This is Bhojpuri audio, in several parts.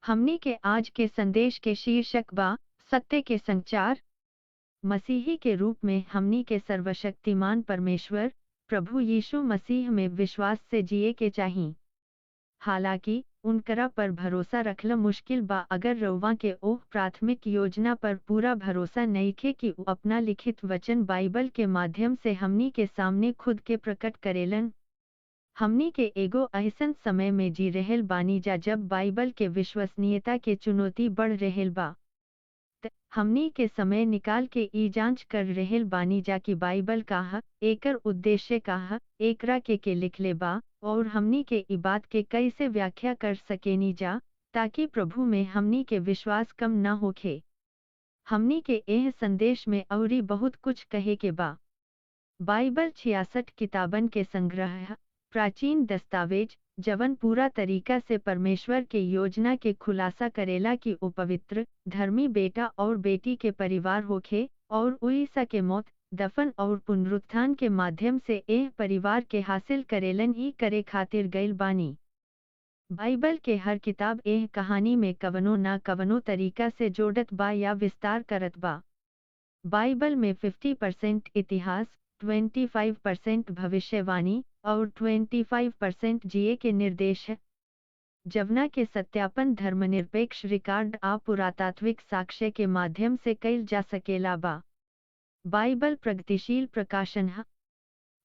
हमनी के आज के संदेश के शीर्षक बा सत्य के संचार। मसीही के रूप में हमनी के सर्वशक्तिमान परमेश्वर प्रभु यीशु मसीह में विश्वास से जिए के चाहिए। हालांकि उनकरा पर भरोसा रखना मुश्किल बा अगर रउवा के ओह प्राथमिक योजना पर पूरा भरोसा नइखे कि उ अपना लिखित वचन बाइबल के माध्यम से हमनी के सामने खुद के प्रकट करेलन। हमनी के एगो ऐसन समय में जी रहल बानी जा जब बाइबल के विश्वसनीयता के चुनौती बढ़ रहल बा। हमनी के समय निकाल के ई जांच कर रहल बानी जा कि बाइबल का ह, एकर उद्देश्य का ह, एकरा के लिखले बा और हमनी के ई बात के कैसे व्याख्या कर सकेनी जा ताकि प्रभु में हमनी के विश्वास कम न होखे। हमनी के एह संदेश में औरी बहुत कुछ कहे के बा। बाइबल 66 किताबन के संग्रह है, प्राचीन दस्तावेज जवन पूरा तरीका से परमेश्वर के योजना के खुलासा करेला कि उ पवित्र धर्मी बेटा और बेटी के परिवार होखे और ईसा के मौत दफन और पुनरुत्थान के माध्यम से एह परिवार के हासिल करेलन ही करे खातिर गइल बानी। बाइबल के हर किताब एह कहानी में कवनो ना कवनो तरीका से जोड़त बा या विस्तार करत बा। बाइबल में 50% इतिहास, 25% भविष्यवाणी और 25% जिए के निर्देश है, जवना के सत्यापन धर्मनिरपेक्ष रिकॉर्ड आ पुरातात्विक साक्ष्य के माध्यम से कइल जा सकेला बा। बाइबल प्रगतिशील प्रकाशन है।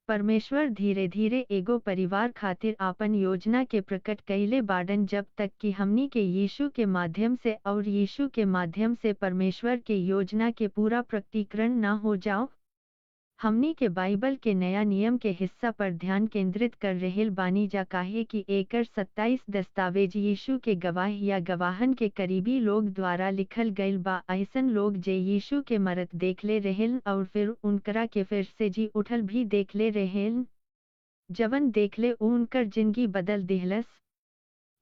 परमेश्वर धीरे धीरे एगो परिवार खातिर आपन योजना के प्रकट कइले बाड़न जब तक कि हमनी के यीशु के माध्यम से और यीशु के माध्यम से परमेश्वर के योजना के पूरा प्रकटीकरण न हो जाओ। हमनी के बाइबल के नया नियम के हिस्सा पर ध्यान केंद्रित कर रहल बानी जा काहे कि एकर 27 दस्तावेज यीशु के गवाह या गवाहन के करीबी लोग द्वारा लिखल गइल बा, ऐसन लोग जे यीशु के मरत देखले रहेलन और फिर उनकरा के फिर से जी उठल भी देखले रहेलन, जवन देखले उनकर जिंदगी बदल दिहलस।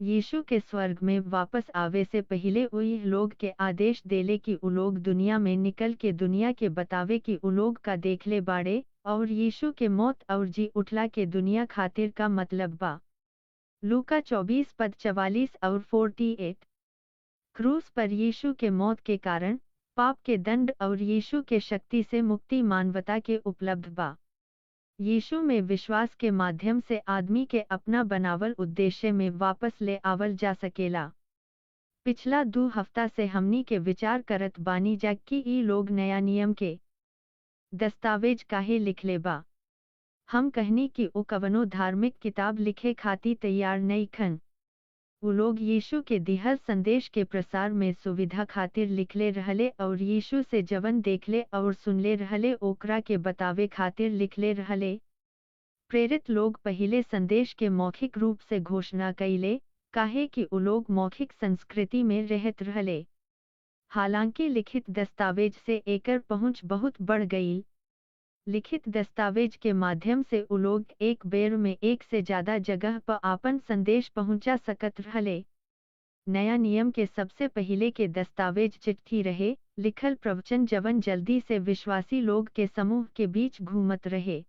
यीशु के स्वर्ग में वापस आवे से पहले उई लोग के आदेश देले कि उ लोग दुनिया में निकल के दुनिया के बतावे कि उ लोग का देखले बाड़े और यीशु के मौत और जी उठला के दुनिया खातिर का मतलब बा। लूका 24 पद 44 और 48। क्रूस पर यीशु के मौत के कारण पाप के दंड और यीशु के शक्ति से मुक्ति मानवता के उपलब्ध बा। यीशु में विश्वास के माध्यम से आदमी के अपना बनावल उद्देश्य में वापस ले आवल जा सकेला। पिछला 2 हफ्ता से हमनी के विचार करत बानी जा कि ई लोग नया नियम के दस्तावेज काहे लिखले बा। हम कहनी कि उ कवनो धार्मिक किताब लिखे खातिर तैयार नहीं खन। उ लोग यीशु के दिहल संदेश के प्रसार में सुविधा खातिर लिखले रहले और यीशु से जवन देखले और सुनले रहले ओकरा के बतावे खातिर लिखले रहले। प्रेरित लोग पहले संदेश के मौखिक रूप से घोषणा कइले काहे कि उ लोग मौखिक संस्कृति में रहत रहले। हालांकि लिखित दस्तावेज से एकर पहुंच बहुत बढ़ गई। लिखित दस्तावेज के माध्यम से उ लोग एक बेर में एक से ज्यादा जगह पर आपन संदेश पहुंचा सकत रहले। नया नियम के सबसे पहले के दस्तावेज चिट्ठी रहे, लिखल प्रवचन जवन जल्दी से विश्वासी लोग के समूह के बीच घूमत रहे।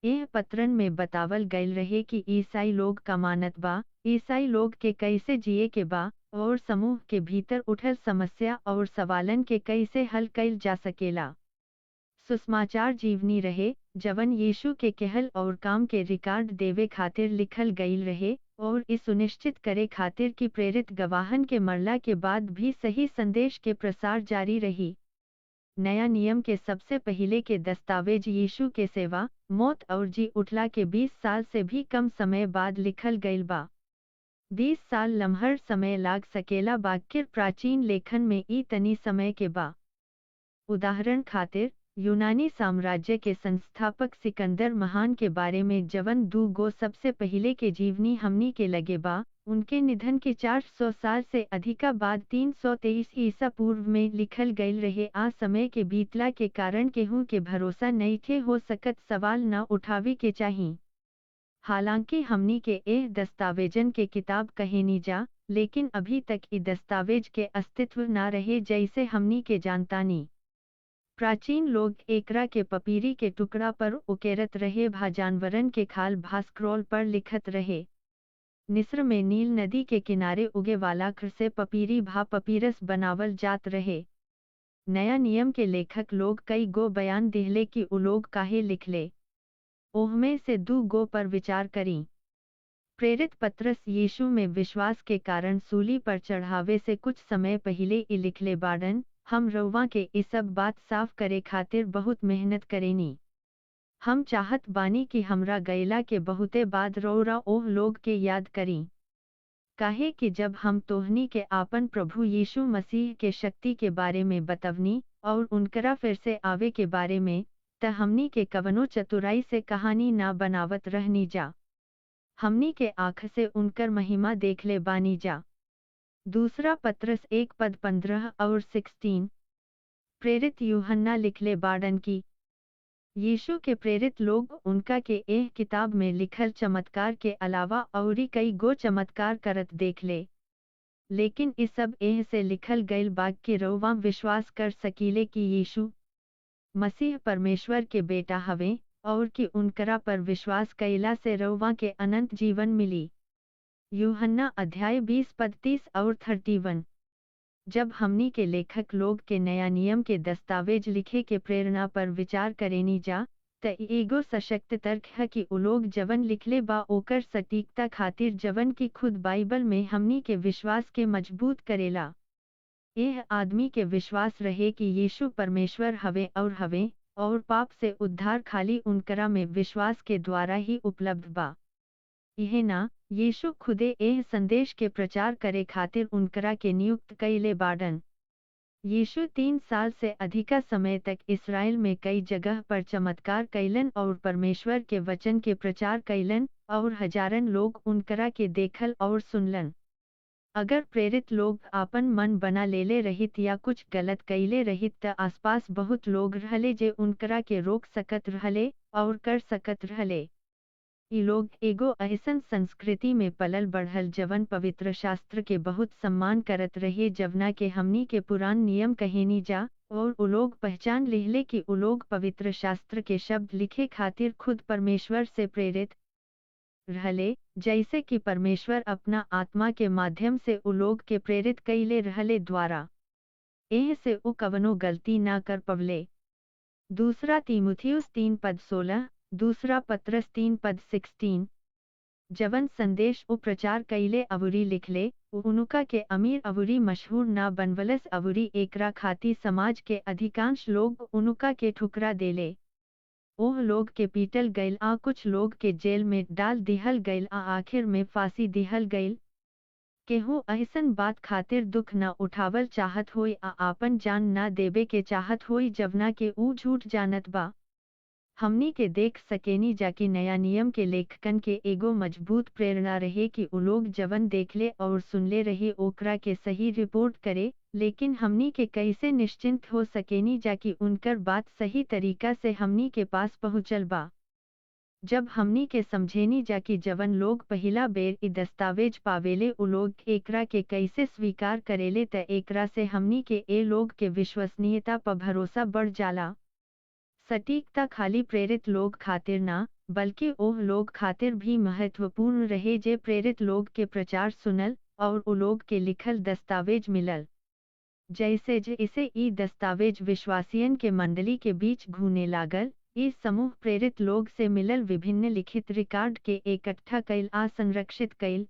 यह पत्रन में बतावल गयल रहे कि ईसाई लोग का मानत बा, ईसाई लोग के कैसे जिए के बा और समूह के भीतर उठल समस्या और सवालन के कैसे हल कइल जा सकेला। सुसमाचार जीवनी रहे, जवन यीशु के कहल और काम के रिकॉर्ड देवे खातिर लिखल गईल रहे और इस सुनिश्चित करे खातिर कि प्रेरित गवाहन के मरला के बाद भी सही संदेश के प्रसार जारी रही। नया नियम के सबसे पहले के दस्तावेज यीशु के सेवा, मौत और जी उठला के 20 साल से भी कम समय बाद लिखल गईल बा। 20 साल लम्हर समय लाग सकेला बाकिर प्राचीन लेखन में ई तनी समय के बा। उदाहरण खातिर यूनानी साम्राज्य के संस्थापक सिकंदर महान के बारे में जवन 2 गो सबसे पहले के जीवनी हमनी के लगे बा, उनके निधन के 400 साल से अधिका बाद 323 ईसा पूर्व में लिखल गईल रहे। आ समय के बीतला के कारण केहू के भरोसा नइखे हो सकत सवाल न उठावे के चाही। हालांकि हमनी के एह दस्तावेजन के किताब कहेनी जा, लेकिन अभी तक ई दस्तावेज के अस्तित्व न रहे जैसे हमनी के जानतानी। प्राचीन लोग एकरा के पपीरी के टुकड़ा पर उकेरत रहे भा जानवरन के खाल भा स्क्रॉल पर लिखत रहे। मिस्र में नील नदी के किनारे उगे वाला घर से पपीरी भा पपीरस बनावल जात रहे। नया नियम के लेखक लोग कई गो बयान दिहले कि उ लोग काहे लिखले। ओहमे से दू गो पर विचार करी। प्रेरित पत्रस यीशु में विश्वास के कारण सूली पर चढ़ावे से कुछ समय पहले ई लिखले बाड़न, हम रउवा के ई सब बात साफ करे खातिर बहुत मेहनत करेनी। हम चाहत बानी कि हमरा गैला के बहुते बाद रउरा ओह लोग के याद करी। काहे कि जब हम तोहनी के आपन प्रभु यीशु मसीह के शक्ति के बारे में बतवनी और उनकरा फिर से आवे के बारे में, त हमनी के कवनो चतुराई से कहानी ना बनावत रहनी जा। हमनी के आँख से उनकर महिमा देखले बानी जा। दूसरा पत्रस 1:15 और 16। प्रेरित यूहन्ना लिखले बाड़न की यीशु के प्रेरित लोग उनका के एह किताब में लिखल चमत्कार के अलावा औरी कई गो चमत्कार करत देखले। लेकिन इस सब एह से लिखल गईल बाग के रउवा विश्वास कर सकीले कि यीशु मसीह परमेश्वर के बेटा हवे और कि उनकरा पर विश्वास कईला से रउवा के अनंत जीवन मिली। यूहन्ना अध्याय 20:30 और 31। जब हमनी के लेखक लोग के नया नियम के दस्तावेज लिखे के प्रेरणा पर विचार करेनी जा, त एगो सशक्त तर्क है कि उ लोग जवन लिखले बा ओकर सटीकता खातिर जवन की खुद बाइबल में हमनी के विश्वास के मजबूत करेला। यह आदमी के विश्वास रहे कि यीशु परमेश्वर हवे और पाप से उद्धार खाली उनकरा में विश्वास के द्वारा ही उपलब्ध बा। यह ना, यीशु खुदे एह संदेश के प्रचार करे खातिर उनकरा के नियुक्त कईले बाड़न। यीशु 3 साल से अधिका समय तक इस्राएल में कई जगह पर चमत्कार कईलन और परमेश्वर के वचन के प्रचार कईलन और हजारन लोग उनकरा के देखल और सुनलन। अगर प्रेरित लोग आपन मन बना लेले रहित या कुछ गलत कईले रहित त आसपास बहुत लोग रहले जे उनकरा के रोक सकत रहले और कर सकत रहले। ई लोग एगो ऐसन संस्कृति में पलल बढ़ल जवन पवित्र शास्त्र के बहुत सम्मान करत रहे जवना के हमनी के पुरान नियम कहेनी जा, और उ लोग पहचान लिहले कि उ लोग पवित्र शास्त्र के शब्द लिखे खातिर खुद परमेश्वर से प्रेरित रहले, जैसे कि परमेश्वर अपना आत्मा के माध्यम से उ लोग के प्रेरित कईले रहले द्वारा। एह से उ कवनो गलती ना कर पवले। दूसरा तीमुथियुस 3:16, दूसरा पत्रस 3:16। जवन संदेश उ प्रचार कईले अवुरी लिखले, उनुका के अमीर अवुरी मशहूर ना बनवलस अवुरी एकरा खाती समाज के अधिकांश लोग उनुका के ठुकरा देले। ओह लोग के पीटल गईल आ कुछ लोग के जेल में डाल दिहल गईल आ आखिर में फांसी दिहल गईल। केहू ऐसन बात खातिर दुख न उठावल चाहत होई आ आपन जान न देवे के चाहत होई जवना के ऊ झूठ जानत बा। हमनी के देख सकेनी जाकि नया नियम के लेखकन के एगो मजबूत प्रेरणा रहे कि उ लोग जवन देखले और सुनले रहे ओकरा के सही रिपोर्ट करे, लेकिन हमनी के कैसे निश्चिंत हो सकेनी जाकि उनकर बात सही तरीका से हमनी के पास पहुँचल बा। जब हमनी के समझेनी जाकि जवन लोग पहिला बेर ई दस्तावेज पावेले उ लोग एकरा के कैसे स्वीकार करेले त एकरा से हमनी के ए लोग के विश्वसनीयता पर भरोसा बढ़ जाला। सटीकता खाली प्रेरित लोग खातिर ना, बल्कि ओह लोग खातिर भी महत्वपूर्ण रहे जे प्रेरित लोग के प्रचार सुनल और उ लोग के लिखल दस्तावेज मिलल। जैसे इसे ई दस्तावेज विश्वासियन के मंडली के बीच घूने लागल, इस समूह प्रेरित लोग से मिलल विभिन्न लिखित रिकॉर्ड के इकट्ठा कईल आ संरक्षित कईल।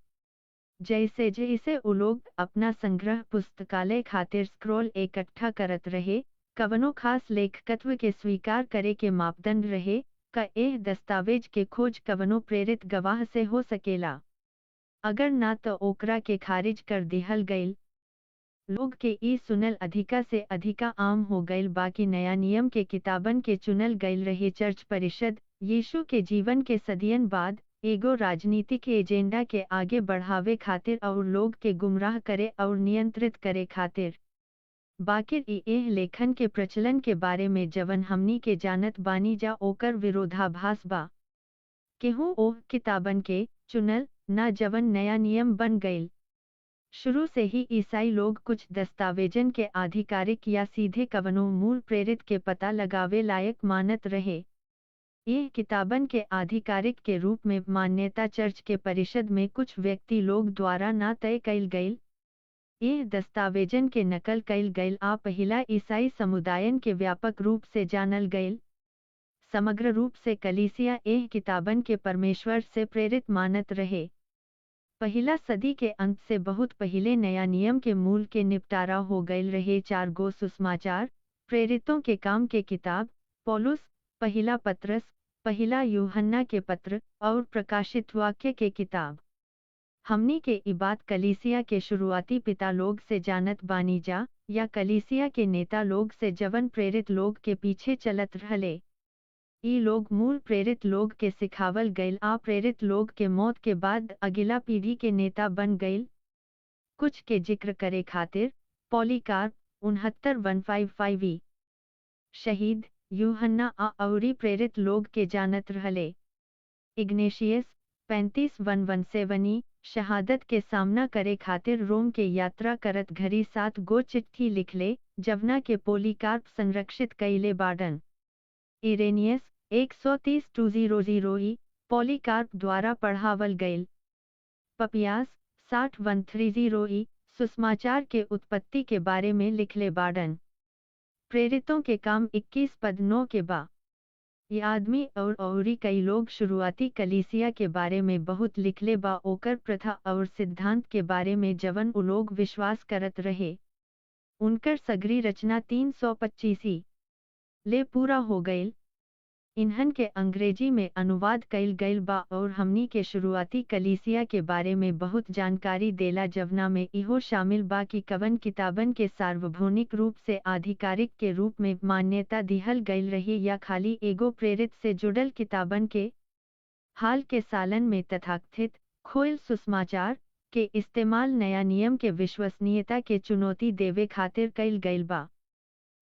जैसे इसे उ लोग अपना संग्रह पुस्तकालय खातिर स्क्रॉल इकट्ठा करत रहे, कवनो खास लेखकत्व के स्वीकार करे के मापदंड रहे, का एह दस्तावेज के खोज कवनो प्रेरित गवाह से हो सकेला। अगर ना तो ओकरा के खारिज कर दिहल गईल। लोग के ई सुनल अधिका से अधिका आम हो गईल बाकी नया नियम के किताबन के चुनल गईल रहे चर्च परिषद, यीशु के जीवन के सदियन बाद, एगो राजनीतिक एजेंडा के आगे बढ़ावे खातिर और लोग के गुमराह करे और नियंत्रित करे खातिर। बाकिर एह लेखन के प्रचलन के बारे में जवन हमनी के जानत बानी जा ओकर विरोधाभास बा। केहू ओह किताबन के चुनल ना जवन नया नियम बन गईल। शुरू से ही ईसाई लोग कुछ दस्तावेजन के आधिकारिक या सीधे कवनो मूल प्रेरित के पता लगावे लायक मानत रहे। ये किताबन के आधिकारिक के रूप में मान्यता चर्च के परिषद में कुछ व्यक्ति लोग द्वारा ना तय कइल गइल। ये दस्तावेजन के नकल कइल गइल आ पहिला ईसाई समुदायन के व्यापक रूप से जानल गइल। समग्र रूप से कलीसिया एह किताबन के परमेश्वर से प्रेरित मानत रहे। पहिला सदी के अंत से बहुत पहिले नया नियम के मूल के निपटारा हो गइल रहे। 4 गो सुसमाचार, प्रेरितों के काम के किताब, पौलुस, पहिला पत्रस, पहिला यूहन्ना के पत्र और प्रकाशित वाक्य के किताब। हमनी के ई बात कलीसिया के शुरुआती पिता लोग से जानत बानी जा, या कलीसिया के नेता लोग से जवन प्रेरित लोग के पीछे चलत रहले। ई लोग मूल प्रेरित लोग के सिखावल गइल आ प्रेरित लोग के मौत के बाद अगिला पीढ़ी के नेता बन गइल। कुछ के जिक्र करे खातिर पॉलीकार्प 69:155 ई शहीद यूहन्ना आ अउरी प्रेरित लोग के जानत रहले। इग्नेशियस 35:117 ई शहादत के सामना करे खातिर रोम के यात्रा करत घरी 7 गो चिट्ठी लिखले, जवना के पॉलीकार्प संरक्षित कइले बाडन। इरेनियस 130:200 ई पॉलीकार्प द्वारा पढ़ावल गइल। पपियास 60:130 ई सुसमाचार के उत्पत्ति के बारे में लिखले बाडन। प्रेरितों के काम 21:9 के बा। ये आदमी और औरी कई लोग शुरुआती कलीसिया के बारे में बहुत लिखले बा, ओकर प्रथा और सिद्धांत के बारे में जवन उ लोग विश्वास करत रहे। उनकर सगरी रचना 325 ई ले पूरा हो गइल। इन्हन के अंग्रेजी में अनुवाद कइल गइल बा और हमनी के शुरुआती कलीसिया के बारे में बहुत जानकारी देला, जवना में इहो शामिल बा कि कवन किताबन के सार्वभौमिक रूप से आधिकारिक के रूप में मान्यता दिहल गइल रही या खाली एगो प्रेरित से जुड़ल किताबन के। हाल के सालन में तथाकथित खोयल सुसमाचार के इस्तेमाल नया नियम के विश्वसनीयता के चुनौती देवे खातिर कइल गइल बा।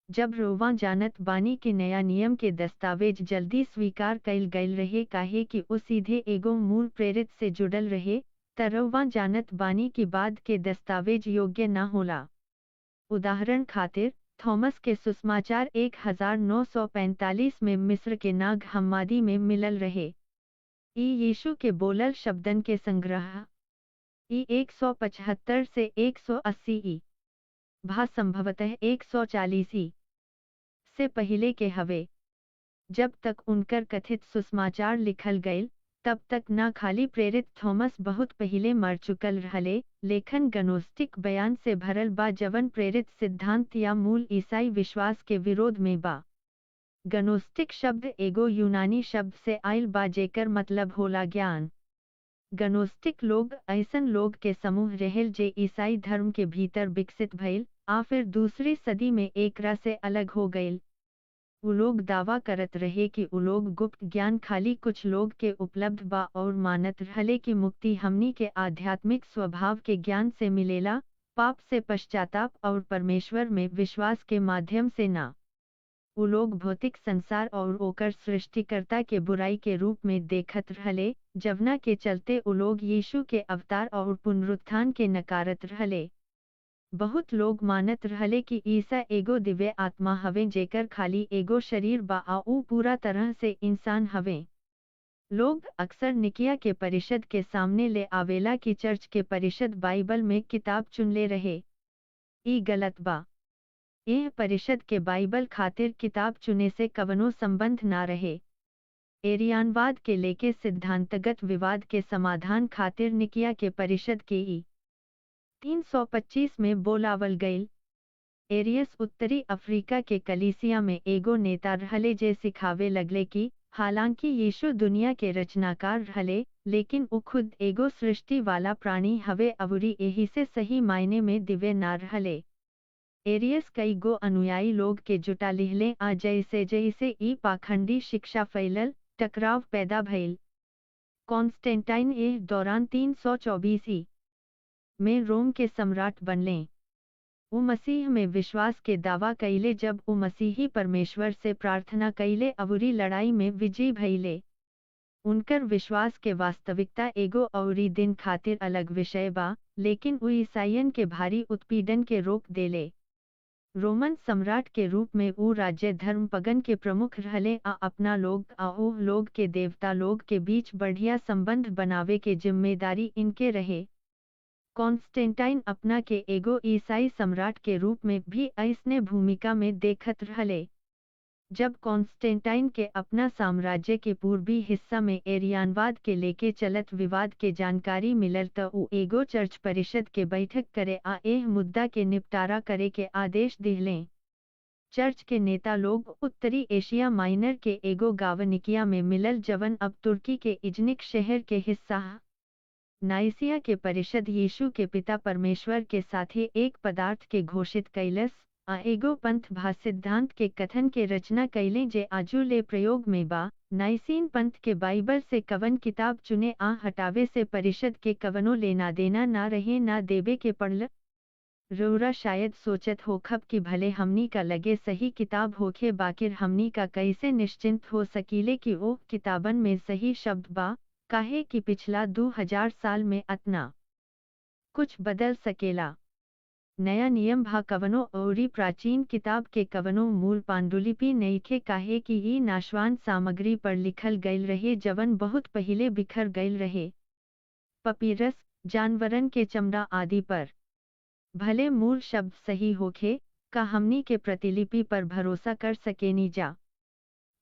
जब रोवा जानत बानी कि नया नियम के दस्तावेज जल्दी स्वीकार कइल गइल रहे काहे कि वो सीधे एगो मूल प्रेरित से जुड़ल रहे, त रोवा जानत बानी कि बाद के दस्तावेज योग्य न होला। उदाहरण खातिर थॉमस के सुसमाचार 1945 में मिस्र के नाग हम्मादी में मिलल रहे। ई यीशु के बोलल शब्दन के संग्रह। ई 175 से 180 ई भा संभवतः 140 ई से पहिले के हवे। जब तक उनकर कथित सुसमाचार लिखल गइल, तब तक न खाली प्रेरित थॉमस बहुत पहिले मर चुकल रहले, लेखन गनोस्टिक बयान से भरल बा जवन प्रेरित सिद्धांत या मूल ईसाई विश्वास के विरोध में बा। गनोस्टिक शब्द एगो यूनानी शब्द से आइल बा जेकर मतलब होला ज्ञान। गनोस्टिक लोग ऐसन लोग के समूह रहेल जे ईसाई धर्म के भीतर विकसित भइल, आ फिर दूसरी सदी में एकरा से अलग हो गइल। उ लोग दावा करत रहे कि उ लोग गुप्त ज्ञान खाली कुछ लोग के उपलब्ध बा और मानत रहले कि मुक्ति हमनी के आध्यात्मिक स्वभाव के ज्ञान से मिलेला, पाप से पश्चाताप और परमेश्वर में विश्वास के माध्यम से ना। उ लोग भौतिक संसार और ओकर सृष्टिकर्ता के बुराई के रूप में देखत रहले, जवना के चलते उ लोग यीशु के अवतार और पुनरुत्थान के नकारत रहले। बहुत लोग मानत रहले कि ईसा एगो दिव्य आत्मा हवे जेकर खाली एगो शरीर बा आ ऊ पूरा तरह से इंसान हवे। लोग अक्सर निकिया के परिषद के सामने ले आवेला कि चर्च के परिषद बाइबल में किताब चुनले रहे। ई गलत बा। यह परिषद के बाइबल खातिर किताब चुने से कवनो संबंध ना रहे। एरियानवाद के लेके सिद्धांतगत विवाद के समाधान खातिर निकिया के परिषद के ई 325 में बोलावल गइल। एरियस उत्तरी अफ्रीका के कलीसिया में एगो नेता रहले जे सिखावे लगले कि हालांकि यीशु दुनिया के रचनाकार रहले, लेकिन उ खुद एगो सृष्टि वाला प्राणी हवे अवरी एही से सही मायने में दिव्य ना रहले। एरियस कई गो अनुयायी लोग के जुटा लिहले आ जैसे जैसे ई पाखंडी शिक्षा फैलल, टकराव पैदा भइल। कॉन्स्टेंटाइन एह दौरान 324 ई में रोम के सम्राट बनले। उ मसीह में विश्वास के दावा कइले जब उ मसीही परमेश्वर से प्रार्थना कइले अवरी लड़ाई में विजयी भइले। उनकर विश्वास के वास्तविकता एगो अवरी दिन खातिर अलग विषय बा, लेकिन उ ईसाइयन के भारी उत्पीड़न के रोक देले। रोमन सम्राट के रूप में ऊ राज्य धर्म पगन के प्रमुख रहले आ अपना लोग आ ओ लोग के देवता लोग के बीच बढ़िया संबंध बनावे के जिम्मेदारी इनके रहे। कॉन्स्टेंटाइन अपना के एगो ईसाई सम्राट के रूप में भी ऐसने भूमिका में देखत रहले। जब कॉन्स्टेंटाइन के अपना साम्राज्य के पूर्वी हिस्सा में एरियानवाद के लेके चलत विवाद के जानकारी मिलल त ऊ एगो चर्च परिषद के बैठक करे आ एह मुद्दा के निपटारा करे के आदेश दिहलें। चर्च के नेता लोग उत्तरी एशिया माइनर के एगो गाँव निकिया में मिलल जवन अब तुर्की के इजनिक शहर के हिस्सा है। नाइसिया के परिषद यीशु के पिता परमेश्वर के साथे एक पदार्थ के घोषित कैलस आ एगो पंथ भा सिद्धांत के कथन के रचना कैले जे आजू ले प्रयोग में बा। नाइसीन पंथ के बाइबल से कवन किताब चुने आ हटावे से परिषद के कवनो लेना देना ना रहे ना देवे के पड़ल। रउरा शायद सोचत होखब कि भले हमनी का लगे सही किताब होखे बाकिर हमनी का कैसे निश्चिंत हो सकीले कि ओ किताबन में सही शब्द बा, काहे कि पिछला 2000 साल में अतना कुछ बदल सकेला। नया नियम भा कवनो औरी प्राचीन किताब के कवनो मूल पांडुलिपि नइखे काहे कि ई नाशवान सामग्री पर लिखल गईल रहे जवन बहुत पहिले बिखर गईल रहे। पपीरस, जानवरन के चमड़ा आदि पर भले मूल शब्द सही होखे, का हमनी के प्रतिलिपि पर भरोसा कर सकेनी जा।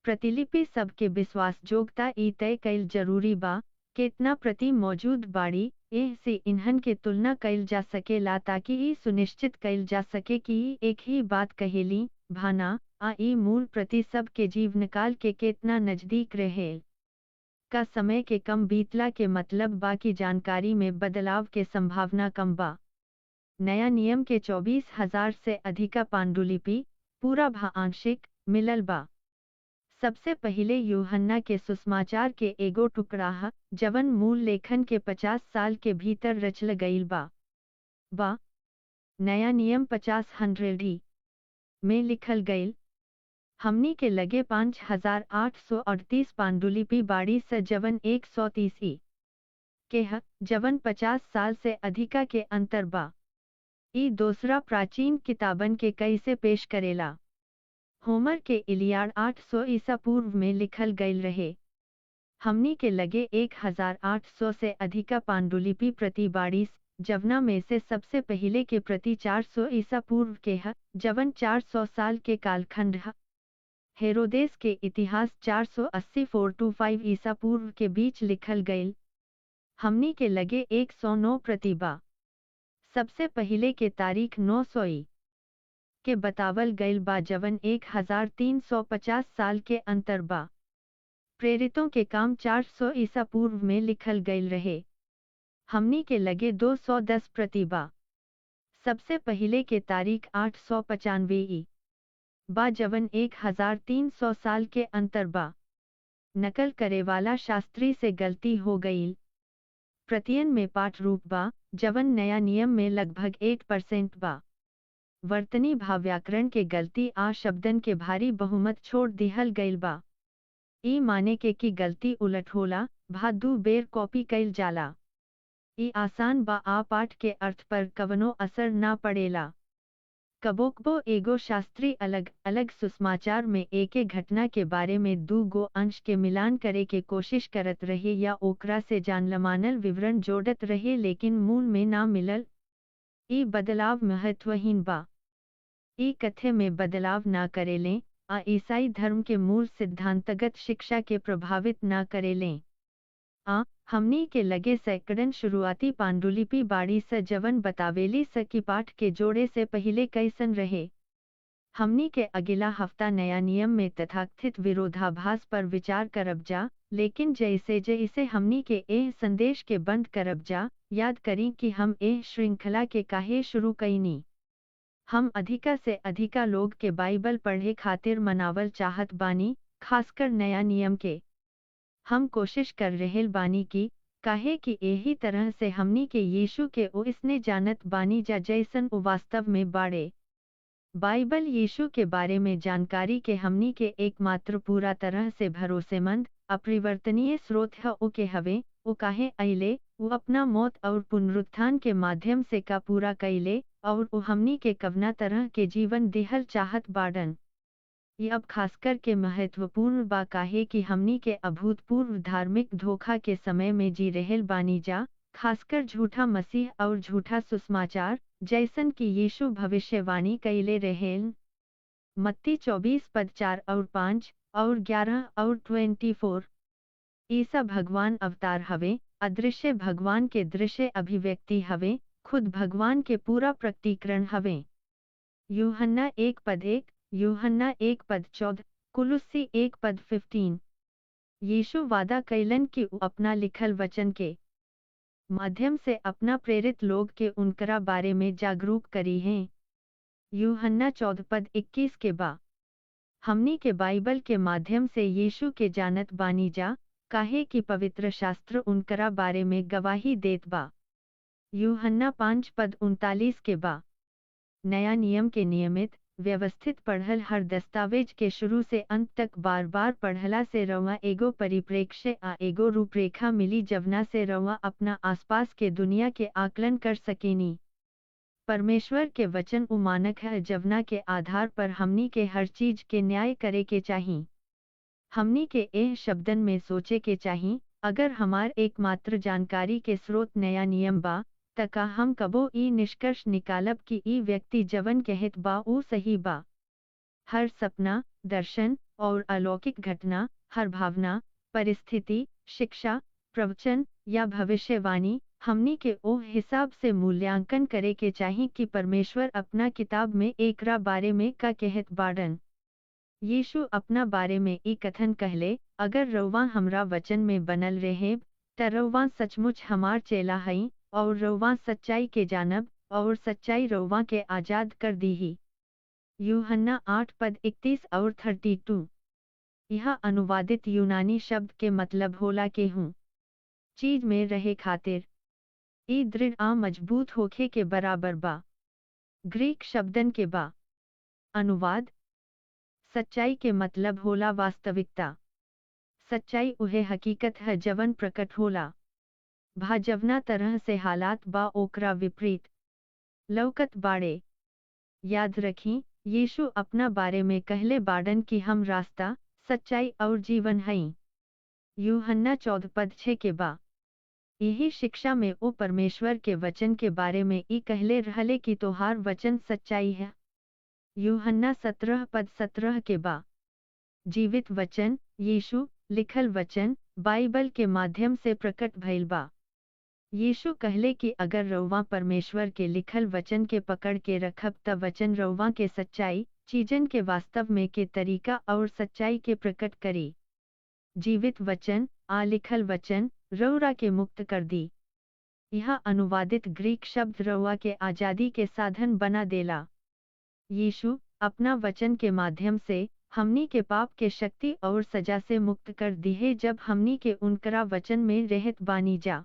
प्रतिलिपि सबके विश्वास जोग्यता ई तय कईल जरूरी बा, केतना प्रति मौजूद बाड़ी, एह से इन्हन के तुलना कईल जा सकेला ताकि ई सुनिश्चित कईल जा सके कि ई एक ही बात कहेली, भाना, आ ई मूल प्रति सब के जीवनकाल के केतना नजदीक रहे। का समय के कम बीतला के मतलब बा कि जानकारी में बदलाव के संभावना कम बा। नया नियम के 24,000 से अधिका पांडुलिपि, पूरा भा आंशिक, मिलल बा। सबसे पहिले यूहन्ना के सुसमाचार के एगो टुकड़ा है, जवन मूल लेखन के 50 साल के भीतर रचल गईल बा। नया नियम 50 में लिखल गईल। हमनी के लगे 5838 पांडुलिपि बाड़ी से जवन 130 के है, जवन 50 साल से अधिका के अंतर बा। ई दूसरा प्राचीन किताबन के कैसे पेश करेला। होमर के इलियाड 800 ईसा पूर्व में लिखल गईल रहे। हमनी के लगे 1800 से अधिका पांडुलिपि प्रति बाड़ीस, जवना में से सबसे पहिले के प्रति 400 ईसा पूर्व के है, जवन 400 साल के कालखंड है। हेरोदेस के इतिहास 480-425 ईसा पूर्व के बीच लिखल गईल। हमनी के लगे 109 प्रति बा। सबसे पहिले के तारीख 900 के बतावल गईल बा जवन 1350 साल के अंतर बा। प्रेरितों के काम 400 ईसा पूर्व में लिखल गईल रहे। हमनी के लगे 210 प्रति बा। सबसे पहिले के तारीख 895 बा जवन 1300 साल के अंतर बा। नकल करे वाला शास्त्री से गलती हो गईल। प्रतियन में पाठ रूप बा, जवन नया नियम में लगभग 8% बा। वर्तनी भाव्याकरण के गलती आ शब्दन के भारी बहुमत छोड़ दिहल गईल बा। ई माने के की गलती उलट होला, भा दू बेर कॉपी कईल जाला। ई आसान बा आ पाठ के अर्थ पर कवनो असर ना पड़ेला। कबोकबो एगो शास्त्री अलग अलग सुसमाचार में एके घटना के बारे में दू गो अंश के मिलान करे के कोशिश करत रहे या ओकरा से जानलमानल विवरण जोड़त रहे लेकिन मूल में ना मिलल। ई बदलाव महत्वहीन बा। ई कथे में बदलाव ना करेलें, आ ईसाई धर्म के मूल सिद्धांतगत शिक्षा के प्रभावित ना करेलें। हमनी के लगे सैकड़न शुरुआती पांडुलिपि बाड़ी से जवन बतावेली स की पाठ के जोड़े से पहिले कैसन रहे। हमनी के अगिला हफ्ता नया नियम में तथाकथित विरोधाभास पर विचार करब जा, लेकिन जैसे हमनी के एह संदेश के बंद करब जा, याद करी कि हम एह श्रृंखला के काहे शुरू कईनी। हम अधिका से अधिका लोग के बाइबल पढ़े खातिर मनावल चाहत बानी, खासकर नया नियम के। हम कोशिश कर रहेल बानी की, काहे कि यही तरह से हमनी के यीशु के ओ इसने जानत बानी जा जैसन ओ वास्तव में बाड़े। बाइबल यीशु के बारे में जानकारी के हमनी के एकमात्र पूरा तरह से भरोसेमंद, अपरिवर्तनीय स्रोत है ओ के हवे, ओ काहे अइले, वो अपना मौत और पुनरुत्थान के माध्यम से का पूरा कइले, और उ हमनी के कवना तरह के जीवन दिहल चाहत बाड़न। ये अब खासकर के महत्वपूर्ण बा काहे कि हमनी के अभूतपूर्व धार्मिक धोखा के समय में जी रहेल बानी जा, खासकर झूठा मसीह और झूठा सुसमाचार, जैसन कि यीशु भविष्यवाणी कइले रहेल। मत्ती 24 पद 4 और 5 और 11 और 24। ईसा भगवान अवतार हवे, अदृश्य भगवान के दृश्य अभिव्यक्ति हवे, खुद भगवान के पूरा प्रकटीकरण हवे। यूहन्ना 1 पद 1, यूहन्ना 1 पद 14, कुलुस्सी 1 पद 15। यीशु वादा कैलन कि उ अपना लिखल वचन के माध्यम से अपना प्रेरित लोग के उनकरा बारे में जागरूक करी हैं। यूहन्ना 14 पद 21 के बा हमनी के बाइबल के माध्यम से यीशु के जानत बानी जा, काहे कि पवित्र शास्त्र उनकरा बारे में गवाही देत बा। यूहन्ना 5 पद 39 के बा नया नियम के नियमित व्यवस्थित पढ़ल हर दस्तावेज के शुरू से अंत तक बार बार पढ़ला से रउआ एगो परिप्रेक्ष्य आ एगो रूपरेखा मिली जवना से रउआ अपना आसपास के दुनिया के आकलन कर सकेनी। परमेश्वर के वचन उ मानक है जवना के आधार पर हमनी के हर चीज के न्याय करे के चाही। हमनी के एह शब्दन में सोचे के चाही, अगर हमार एकमात्र जानकारी के स्रोत नया नियम बा, त का हम कबो ई निष्कर्ष निकालब कि ई व्यक्ति जवन कहत बा ऊ सही बा। हर सपना, दर्शन और अलौकिक घटना, हर भावना, परिस्थिति, शिक्षा, प्रवचन या भविष्यवाणी, हमनी के ओ हिसाब से मूल्यांकन करे के चाही कि परमेश्वर अपना किताब में एकरा बारे में का कहत बाड़न। यीशु अपना बारे में ई कथन कहले, अगर रउआ हमरा वचन में बनल रहेब, त रउआ सचमुच हमार चेला हई, और रउआ सच्चाई के जानब, और सच्चाई रउआ के आजाद कर दीही। यूहन्ना 8 पद 31 और 32। यह अनुवादित यूनानी शब्द के मतलब होला के हूँ चीज में रहे खातिर। ई दृढ़ आ मजबूत होखे के बराबर बा। ग्रीक शब्दन के बा अनुवाद। सच्चाई के मतलब होला वास्तविकता। सच्चाई उहे हकीकत है जवन प्रकट होला। भाजवना तरह से हालात बा ओकरा विपरीत लौकत बाड़े। याद रखी, यीशु अपना बारे में कहले बाड़न कि हम रास्ता, सच्चाई और जीवन हई। यूहन्ना 14 पद 6 के बा यही शिक्षा में ओ परमेश्वर के वचन के बारे में ई कहले रहले कि तोहार वचन सच्चाई है। यूहन्ना 17 पद 17 के बा जीवित वचन, यीशु, लिखल वचन, बाइबल के माध्यम से प्रकट भइल बा। यीशु कहले कि अगर रउआ परमेश्वर के लिखल वचन के पकड़ के रखब त वचन रउआ के सच्चाई, चीजन के वास्तव में के तरीका और सच्चाई के प्रकट करी। जीवित वचन आ लिखल वचन रउरा के मुक्त कर दी। यह अनुवादित ग्रीक शब्द रउआ के आजादी के साधन बना देला। यीशु अपना वचन के माध्यम से हमनी के पाप के शक्ति और सजा से मुक्त कर दिए जब हमनी के उनकरा वचन में रहत बानी जा।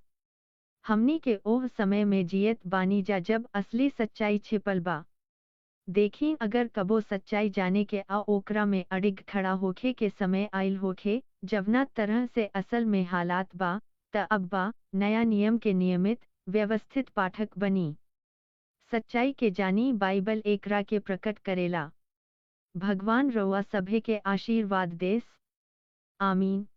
हमनी के ओह समय में जियत बानी जा जब असली सच्चाई छिपल बा। देखी अगर कबो सच्चाई जाने के आ ओकरा में अडिग खड़ा होखे के समय आइल होखे, जवना तरह से असल में हालात बा, त अब बा नया नियम के नियमित व्यवस्थित पाठक बनी। सच्चाई के जानी बाइबल एकरा के प्रकट करेला। भगवान रउआ सभे के आशीर्वाद देस। आमीन।